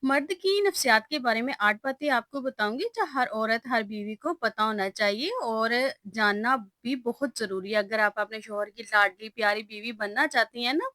मर्द की नफ्सियात के बारे में 8 बातें आपको बताऊँगी जो हर औरत, हर बीवी को पता होना चाहिए और जानना भी बहुत ज़रूरी है। अगर आप अपने शौहर की लाडली प्यारी बीवी बनना चाहती हैं ना,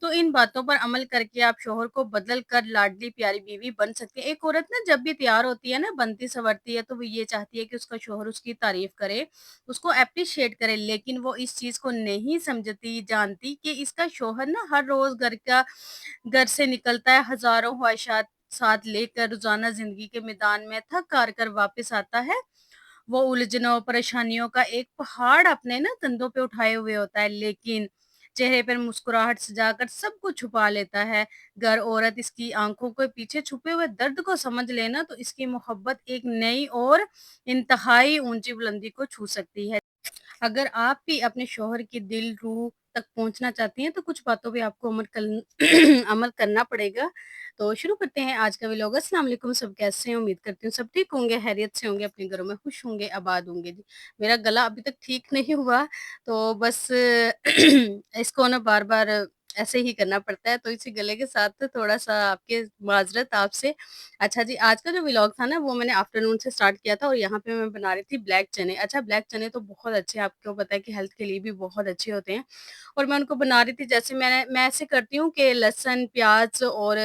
तो इन बातों पर अमल करके आप शौहर को बदल कर लाडली प्यारी बीवी बन सकती हैं। एक औरत ना जब भी तैयार होती है ना, बनती-संवरती है तो वो ये चाहती है कि उसका शौहर उसकी तारीफ़ करे, उसको एप्रिशिएट करे, लेकिन वो इस चीज़ को नहीं समझती, जानती कि इसका शौहर ना हर रोज़ घर से निकलता है, हज़ारों ख्वाहिशात साथ लेकर रोज़ाना ज़िंदगी के मैदान में थक-हार कर वापस आता है। वो उलझनों, परेशानियों का एक पहाड़ अपने ना कंधों पे उठाए हुए होता है, लेकिन चेहरे पर मुस्कुराहट सजाकर सब कुछ छुपा लेता है। अगर औरत इसकी आँखों के पीछे छुपे हुए दर्द को समझ ले ना, तो इसकी मोहब्बत एक नई और इंतहाई ऊँची बुलंदी को छू सकती है। अगर आप भी अपने शौहर की दिल रूह तक पहुँचना चाहती हैं, तो कुछ बातों पे आपको अमल करना पड़ेगा। तो शुरू करते हैं आज का व्लॉग। अस्सलाम वालेकुम, सब कैसे हैं? उम्मीद करती हूँ सब ठीक होंगे, खैरियत से होंगे, अपने घरों में खुश होंगे, आबाद होंगे जी। मेरा गला अभी तक ठीक नहीं हुआ, तो बस इसको ना बार-बार ऐसे ही करना पड़ता है, तो इसी गले के साथ थोड़ा-सा आपके माज़रत आपसे। अच्छा जी, आज का जो व्लॉग था ना, वो मैंने आफ्टरनून से स्टार्ट किया था और यहाँ पे मैं बना रही थी ब्लैक चने। अच्छा, ब्लैक चने तो बहुत अच्छे हैं, आपको पता है कि हेल्थ के लिए भी बहुत अच्छे होते हैं और मैं उनको बना रही थी। जैसे मैं ऐसे करती हूँ कि लहसुन, प्याज़ और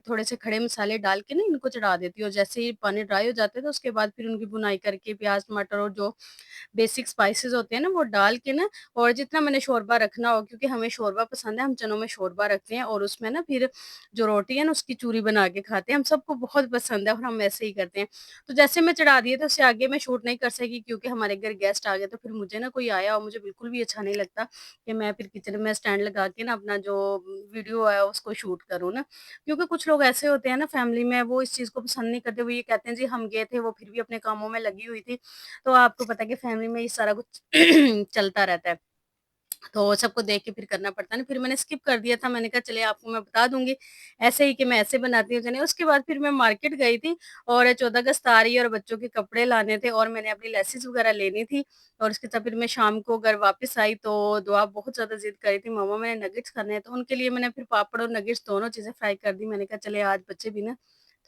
थोड़े से खड़े मसाले डाल के ना इनको चढ़ा देती हूँ। जैसे ही पानी ड्राई हो जाता है, तो उसके बाद फिर उनकी भुनाई करके प्याज़, टमाटर और जो बेसिक स्पाइसेस होते हैं ना, वो डाल के ना, और जितना मैंने शोरबा रखना हो, क्योंकि हमें शोरबा पसंद है, हम चनों में शोरबा रखते हैं और उसमें ना फिर जो रोटी है ना, उसकी चूरी बना के खाते हैं। हम सबको बहुत पसंद है और हम ऐसे ही करते हैं। तो जैसे मैं चढ़ा दिए, तो उससे आगे मैं शूट नहीं कर सकी, क्योंकि हमारे घर गेस्ट आ गए, तो फिर मुझे ना कोई आया और मुझे बिल्कुल भी अच्छा नहीं लगता कि मैं फिर किचन में स्टैंड लगा के ना अपना जो वीडियो है उसको शूट करूँ ना। क्योंकि कुछ लोग ऐसे होते हैं ना फैमिली में, वो इस चीज़ को पसंद नहीं करते, वो ये कहते हैं जी हम गए थे, वो फिर भी अपने कामों में लगी हुई थी। तो आपको पता है कि फैमिली में ये सारा कुछ चलता रहता है। तो सबको देख के फिर करना पड़ता है ना, फिर मैंने स्किप कर दिया था, मैंने कहा चलिए आपको मैं बता दूँगी, ऐसे ही कि मैं ऐसे बनाती हूँ चने। उसके बाद फिर मैं मार्केट गई थी और 14 अगस्त आ रही है और बच्चों के कपड़े लाने थे और मैंने अपनी लेसिस वगैरह लेनी थी और उसके बाद फिर मैं शाम को घर वापस आई, तो दुआ बहुत ज़्यादा ज़िद कर रही थी, मम्मा मैंने नगेट्स खाने हैं, तो उनके लिए मैंने फिर पापड़ और नगेट्स दोनों चीज़ें फ्राई कर दी। मैंने कहा चलिए आज बच्चे भी ना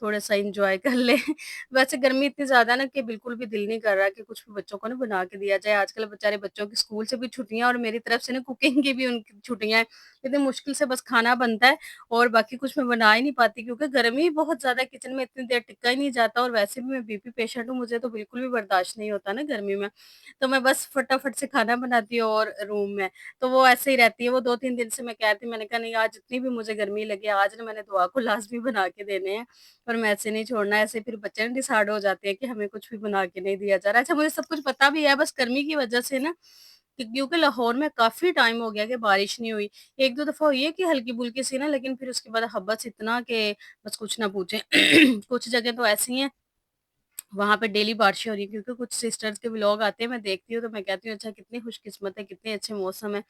थोड़ा-सा एन्जॉय कर लें। वैसे गर्मी इतनी ज़्यादा ना कि बिल्कुल भी दिल नहीं कर रहा कि कुछ भी बच्चों को ना बना के दिया जाए। आजकल बेचारे बच्चों की स्कूल से भी छुट्टियाँ और मेरी तरफ से ना कुकिंग की भी उनकी छुट्टियाँ हैं। इतनी मुश्किल से बस खाना बनता है और बाकी कुछ मैं बना ही नहीं पाती, क्योंकि गर्मी बहुत ज़्यादा है, किचन में इतनी देर टिका ही नहीं जाता और वैसे भी मैं बीपी पेशेंट हूँ, मुझे तो बिल्कुल भी बर्दाश्त नहीं होता ना गर्मी में। तो मैं बस फटाफट से खाना बनाती हूँ और रूम में, तो वो ऐसे ही रहती है। वो 2-3 दिन से मैं कह रही थी, मैंने कहा नहीं आज जितनी भी मुझे गर्मी लगे, आज ना मैंने दुआ को लाज़मी बना के देने हैं। पर मैं ऐसे नहीं छोड़ना है, ऐसे फिर बच्चे ना डिसहार्ड हो जाते हैं कि हमें कुछ भी बना के नहीं दिया जा रहा है। अच्छा, मुझे सब कुछ पता भी है, बस गर्मी की वजह से ना क्योंकि लाहौर में काफ़ी टाइम हो गया कि बारिश नहीं हुई। 1-2 दफ़ा हुई है कि हल्की-फुल्की सी ना, लेकिन फिर उसके बाद हब्बस इतना कि बस कुछ ना पूछें। कुछ जगह तो ऐसी हैं वहाँ पे डेली बारिशें हो रही हैं, क्योंकि कुछ सिस्टर्स के व्लॉग आते हैं, मैं देखती हूँ तो मैं कहती हूँ अच्छा कितनी खुशकिस्मत है, कितने अच्छे मौसम है।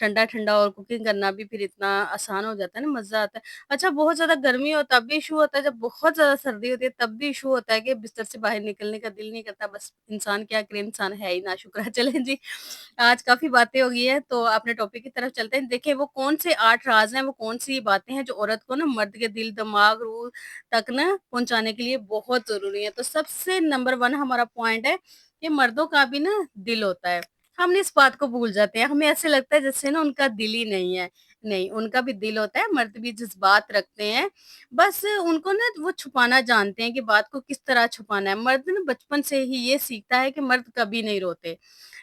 ठंडा-ठंडा और कुकिंग करना भी फिर इतना आसान हो जाता है ना, मज़ा आता है। अच्छा, बहुत ज़्यादा गर्मी हो तब भी इश्यू होता है, जब बहुत ज़्यादा सर्दी होती है तब भी इश्यू होता है कि बिस्तर से बाहर निकलने का दिल नहीं करता। बस इंसान क्या करे, इंसान है ही नाशुक्र है। चलें जी, आज काफ़ी बातें हो गई हैं, तो अपने टॉपिक की तरफ चलते हैं। देखिए वो कौन से 8 राज़ हैं, वो कौन-सी बातें हैं जो औरत को ना मर्द के दिल, दिमाग, रूह तक ना पहुँचाने के लिए बहुत ज़रूरी है। तो सबसे नंबर 1 हमारा पॉइंट है कि मर्दों का भी ना दिल होता है। हम इस बात को भूल जाते हैं। हमें ऐसे लगता है जैसे ना उनका दिल ही नहीं है। नहीं, उनका भी दिल होता है, मर्द भी जज़्बात रखते हैं। बस उनको ना वो छुपाना जानते हैं कि बात को किस तरह छुपाना है। मर्द ना बचपन से ही ये सीखता है कि मर्द कभी नहीं रोते।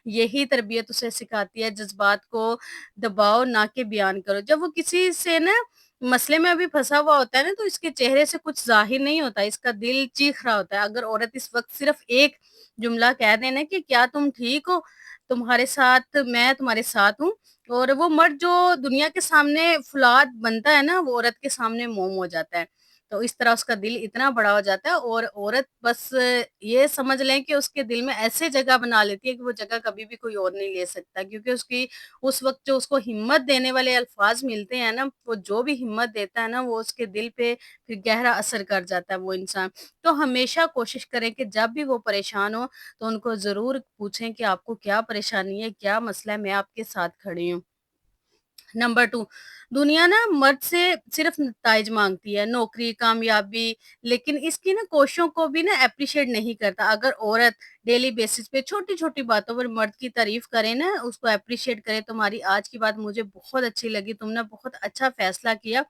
यही तरबियत उसे सिखाती है, जज़्बात को दबाओ ना कि बयान करो। जब वो किसी से ना मसले में अभी फँसा हुआ होता है ना, तो इसके चेहरे से कुछ ज़ाहिर नहीं होता, इसका दिल चीख रहा होता है। अगर औरत इस वक़्त सिर्फ़ एक जुमला कह दे ना कि क्या तुम ठीक हो? तुम्हारे साथ मैं तुम्हारे साथ हूँ, और वो मर्द जो दुनिया के सामने फ़ौलाद बनता है ना, वो औरत के सामने मोम हो जाता है। तो इस तरह उसका दिल इतना बड़ा हो जाता है और औरत बस ये समझ लें कि उसके दिल में ऐसे जगह बना लेती है कि वो जगह कभी भी कोई और नहीं ले सकता, क्योंकि उसकी उस वक़्त जो उसको हिम्मत देने वाले अल्फ़ाज़ मिलते हैं ना, वो जो भी हिम्मत देता है ना, वो उसके दिल पे फिर गहरा असर कर जाता है वो इंसान। तो हमेशा कोशिश करें कि जब भी वो परेशान हो, तो उनको ज़रूर पूछें कि आपको क्या परेशानी है, क्या मसला है, मैं आपके साथ खड़ी हूँ। नंबर 2, दुनिया ना मर्द से सिर्फ नताइज माँगती है, नौकरी, कामयाबी, लेकिन इसकी ना कोशिशों को भी ना एप्रिशिएट नहीं करता। अगर औरत डेली बेसिस पे छोटी-छोटी बातों पर मर्द की तारीफ़ करे ना, उसको एप्रिशिएट करे, तुम्हारी आज की बात मुझे बहुत अच्छी लगी, तुमने बहुत अच्छा फैसला किया,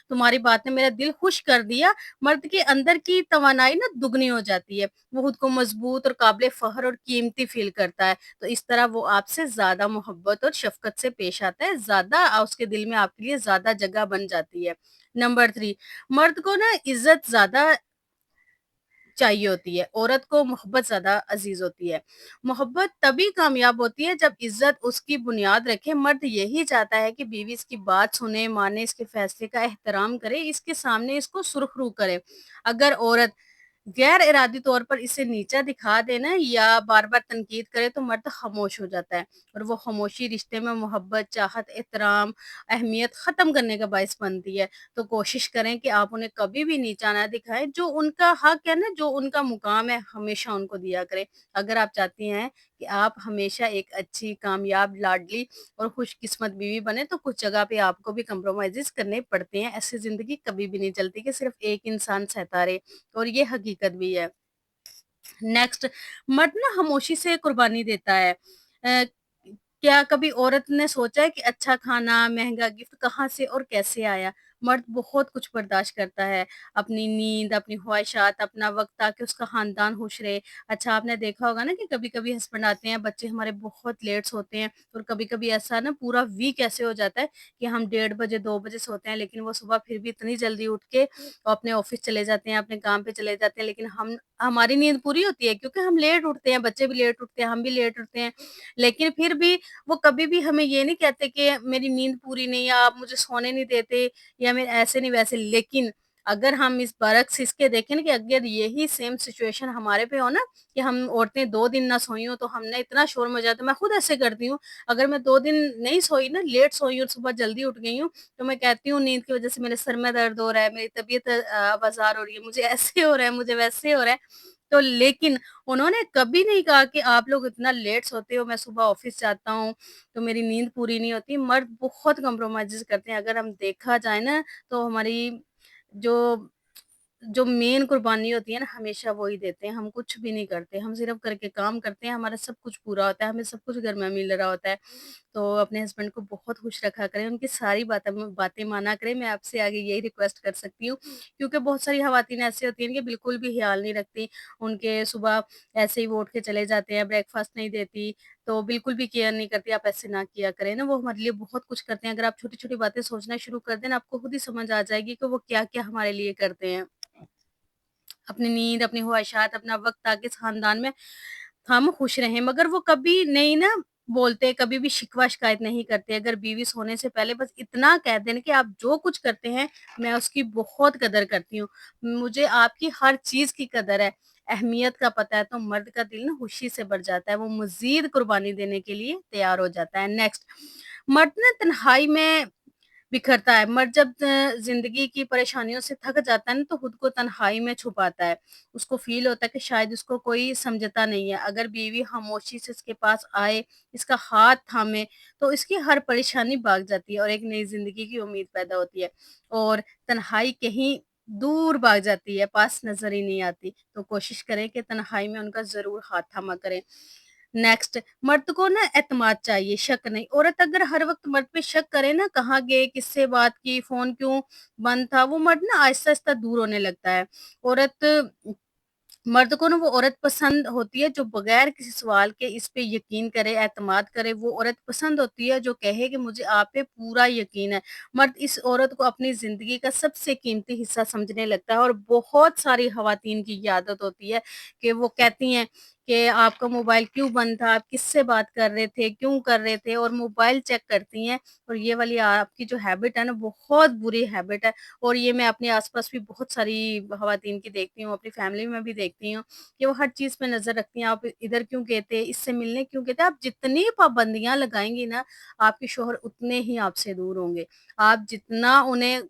तुम्हारी बात ने मेरा दिल खुश कर दिया, मर्द के अंदर की तवानाई ना दुगनी हो जाती है। वो खुद को मजबूत और काबिल फ़ख्र और कीमती फ़ील करता है। तो इस तरह वो आपसे ज़्यादा मोहब्बत और शफ़क़त से पेश आता है, ज़्यादा उसके दिल में आपके लिए ज़्यादा जगह बन जाती है। नंबर 3, मर्द को ना इज़्ज़त ज़्यादा चाहिए होती है, औरत को मोहब्बत ज़्यादा अज़ीज़ होती है। मोहब्बत तभी कामयाब होती है जब इज़्ज़त उसकी बुनियाद रखे। मर्द यही चाहता है कि बीवी इसकी बात सुने, माने, इसके फ़ैसले का एहतराम करे, इसके सामने इसको सुरख़रू करे। अगर औरत गैर इरादी तौर पर इसे नीचा दिखा दे ना या बार-बार तनकीद करे तो मर्द खामोश हो जाता है और वो खामोशी रिश्ते में मोहब्बत, चाहत, एहतराम, अहमियत ख़त्म करने का बाइस बनती है। तो कोशिश करें कि आप उन्हें कभी भी नीचा ना दिखाएँ, जो उनका हक है ना, जो उनका मुकाम है, हमेशा उनको दिया करें। अगर आप चाहती हैं कि आप हमेशा एक अच्छी, कामयाब, लाडली और खुशकिस्मत बीवी बने तो कुछ जगह पे आपको भी कॉम्प्रोमाइज़ेज़ करने पड़ते हैं। ऐसी ज़िंदगी कभी भी नहीं चलती कि सिर्फ़ एक इंसान सहता रहे। और ये हकीकत भी है। नेक्स्ट, मर्द ना खामोशी से कुर्बानी देता है। क्या कभी औरत ने सोचा है कि अच्छा खाना, महँगा गिफ्ट कहाँ से और कैसे आया? मर्द बहुत कुछ बर्दाश्त करता है, अपनी नींद, अपनी ख्वाहिशात, अपना वक़्त ताकि उसका ख़ानदान खुश रहे। अच्छा, आपने देखा होगा ना कि कभी-कभी हस्बैंड आते हैं, बच्चे हमारे बहुत लेट सोते हैं और कभी-कभी ऐसा ना पूरा वीक ऐसे हो जाता है कि हम 1:30 बजे, 2 बजे सोते हैं, लेकिन वो सुबह फिर भी इतनी जल्दी उठ के अपने ऑफ़िस चले जाते हैं, अपने काम पे चले जाते हैं, लेकिन हम हमारी नींद पूरी होती है क्योंकि हम लेट उठते हैं, बच्चे भी लेट उठते हैं, हम भी लेट उठते हैं। लेकिन फिर भी वो कभी भी हमें ये नहीं कहते कि मेरी नींद पूरी नहीं है, आप मुझे सोने नहीं देते या मैं ऐसे नहीं वैसे। लेकिन अगर हम इस बरक्स इसके देखें ना कि अगर यही सेम सिचुएशन हमारे पे हो ना कि हम औरतें 2 दिन ना सोई हों, तो हमने इतना शोर मचाया, मैं खुद ऐसे करती हूँ। अगर मैं 2 दिन नहीं सोई ना, लेट सोई और सुबह जल्दी उठ गई हूँ, तो मैं कहती हूँ नींद की वज़ह से मेरे सर में दर्द हो रहा है, मेरी तबीयत अवाज़ार हो रही है, मुझे ऐसे हो रहा है, मुझे वैसे हो रहा है। तो लेकिन उन्होंने कभी नहीं कहा कि आप लोग इतना लेट सोते हो, मैं सुबह ऑफ़िस जाता हूँ, तो मेरी नींद पूरी नहीं होती। मर्द बहुत कॉम्प्रोमाइज़ेज़ करते हैं। अगर हम देखा जाए ना, तो हमारी जो जो मेन कुर्बानी होती है ना, हमेशा वो ही देते हैं। हम कुछ भी नहीं करते, हम सिर्फ़ करके काम करते हैं, हमारा सब कुछ पूरा होता है, हमें सब कुछ घर में मिल रहा होता है। तो अपने हस्बैंड को बहुत खुश रखा करें, उनकी सारी बातें माना करें। मैं आपसे आगे यही रिक्वेस्ट कर सकती हूँ, क्योंकि बहुत सारी ख़वातीन ऐसी होती हैं कि बिल्कुल भी ख़्याल नहीं रखती। उनके सुबह ऐसे ही वो उठ के चले जाते हैं, ब्रेकफ़ास्ट नहीं देती, तो बिल्कुल भी केयर नहीं करती। आप ऐसे ना किया करें ना, वो हमारे लिए बहुत कुछ करते हैं। अगर आप छोटी-छोटी बातें सोचना शुरू कर दें ना, आपको खुद ही समझ आ जाएगी कि वो क्या-क्या हमारे लिए करते हैं। अपनी नींद, अपनी ख्वाहिशात, अपना वक़्त ताकि इस ख़ानदान में हम खुश रहें, मगर वो कभी नहीं ना बोलते, कभी भी शिकवा-शिकायत नहीं करते। अगर बीवी सोने से पहले बस इतना कह दें ना कि आप जो कुछ करते हैं, मैं उसकी बहुत कदर करती हूँ। मुझे आपकी हर चीज़ की कदर है, अहमियत का पता है, तो मर्द का दिल ना खुशी से भर जाता है। वो मज़ीद कुर्बानी देने के लिए तैयार हो जाता है। नेक्स्ट, मर्द ना तन्हाई में बिखरता है। मर्द जब ज़िंदगी की परेशानियों से थक जाता है ना, तो खुद को तन्हाई में छुपाता है। उसको फ़ील होता है कि शायद उसको कोई समझता नहीं है। अगर बीवी खामोशी से इसके पास आए, इसका हाथ थामे, तो इसकी हर परेशानी भाग जाती है और एक नई ज़िंदगी की उम्मीद पैदा होती है और तन्हाई कहीं दूर भाग जाती है, पास नज़र ही नहीं आती। तो कोशिश करें कि तन्हाई में उनका ज़रूर हाथ थामा करें। नेक्स्ट, मर्द को ना एतमाद चाहिए, शक नहीं। औरत अगर हर वक़्त मर्द पे शक करे ना, कहाँ गए, किससे बात की, फ़ोन क्यों बंद था, वो मर्द ना आहिस्ता-आहिस्ता दूर होने लगता है। औरत मर्द को ना वो औरत पसंद होती है जो बगैर किसी सवाल के इस पे यकीन करे, एतमाद करे। वो औरत पसंद होती है जो कहे कि मुझे आप पे पूरा यकीन है। मर्द इस औरत को अपनी ज़िंदगी का सबसे कीमती हिस्सा समझने लगता है और बहुत सारी ख़वातीन की ये आदत होती है कि वो कहती हैं कि आपका मोबाइल क्यों बंद था? आप किससे बात कर रहे थे? क्यों कर रहे थे? और मोबाइल चेक करती हैं और ये वाली आपकी जो हैबिट है ना, बहुत बुरी हैबिट है। और ये मैं अपने आस-पास भी बहुत सारी ख़वातीन की देखती हूँ, अपनी फैमिली में भी देखती हूँ कि वो हर चीज़ पे नज़र रखती हैं। आप इधर क्यों गए थे? इससे मिलने क्यों गए थे? आप जितनी पाबंदियाँ लगाएँगी ना, आपके शौहर उतने ही आपसे दूर होंगे। आप जितना उन्हें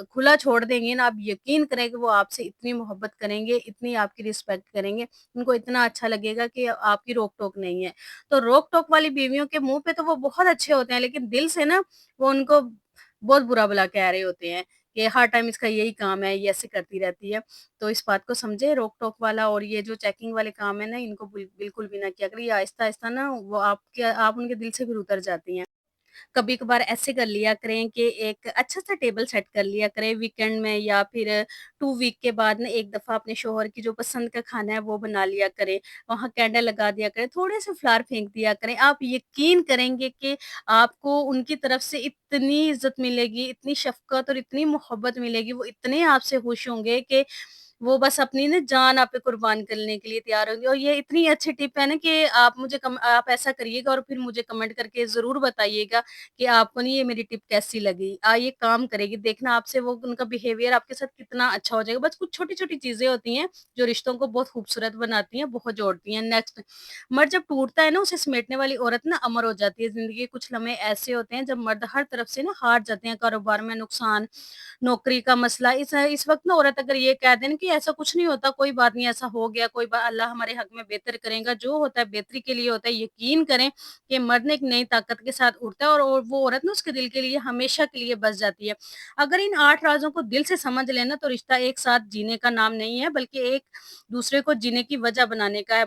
खुला छोड़ देंगी ना, आप यकीन करें कि वो आपसे इतनी मोहब्बत करेंगे, इतनी आपकी रिस्पेक्ट करेंगे, उनको इतना अच्छा लगेगा कि आपकी रोक-टोक नहीं है। तो रोक-टोक वाली बीवियों के मुँह पे तो वो बहुत अच्छे होते हैं, लेकिन दिल से ना वो उनको बहुत बुरा-भला कह रहे होते हैं कि हर टाइम इसका यही काम है, ये ऐसे करती रहती है। तो इस बात को समझें, रोक-टोक वाला और ये जो चेकिंग वाले काम है ना, इनको बिल्कुल भी ना किया करें। ये आहिस्ता-आहिस्ता ना वो आप उनके दिल से फिर उतर जाती हैं। कभी-कभार ऐसे कर लिया करें कि एक अच्छा-सा टेबल सेट कर लिया करें वीकेंड में या फिर 2 वीक के बाद ना एक दफ़ा अपने शौहर की जो पसंद का खाना है वो बना लिया करें। वहाँ कैंडल लगा दिया करें, थोड़े-से फ्लावर फेंक दिया करें। आप यकीन करेंगे कि आपको उनकी तरफ से इतनी इज़्ज़त मिलेगी, इतनी शफ़क़त और इतनी मोहब्बत मिलेगी, वो इतने आपसे खुश होंगे कि वो बस अपनी ना जान आप पे कुर्बान करने के लिए तैयार होंगे और ये इतनी अच्छी टिप है ना कि आप ऐसा करिएगा और फिर मुझे कमेंट करके ज़रूर बताइएगा कि आपको ना ये मेरी टिप कैसी लगी। ये काम करेगी, देखना आपसे वो उनका बिहेवियर आपके साथ कितना अच्छा हो जाएगा। बस कुछ छोटी-छोटी चीज़ें होती हैं, जो रिश्तों को बहुत खूबसूरत बनाती हैं, बहुत जोड़ती हैं। नेक्स्ट, मर्द जब टूटता है ना, उसे समेटने वाली औरत ना अमर हो जाती है। ज़िंदगी के कुछ लम्हे ऐसे होते हैं, जब मर्द हर तरफ से ना हार जाते हैं, कारोबार में नुकसान, नौकरी का मसला। इस वक़्त ना औरत अगर ये कह दे ना कि ऐसा कुछ नहीं होता, कोई बात नहीं, ऐसा हो गया, कोई बा अल्लाह हमारे हक में बेहतर करेगा, जो होता है बेहतरी के लिए होता है। यकीन करें कि मर्द ना एक नई ताकत के साथ उठता है और वो औरत ना उसके दिल के लिए हमेशा के लिए बस जाती है। अगर इन 8 राज़ों को दिल से समझ लें ना, तो रिश्ता एक साथ जीने का नाम नहीं है, बल्कि एक दूसरे को जीने की वजह बनाने का है।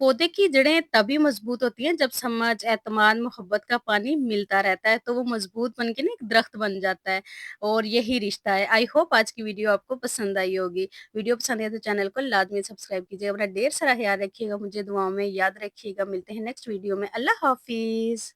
पौधे की जड़ें तभी मजबूत होती हैं जब समझ, एतमाद, मोहब्बत का पानी मिलता रहता है, तो वो मजबूत बन के ना एक दरख्त बन जाता है और यही रिश्ता है। आई होप आज की वीडियो आपको पसंद आई होगी। वीडियो पसंद आए तो चैनल को लाज़मी सब्सक्राइब कीजिएगा। अपना ढेर सारा ख़्याल रखिएगा, मुझे दुआओं में याद रखिएगा। मिलते हैं नेक्स्ट वीडियो में। अल्लाह हाफ़िज़।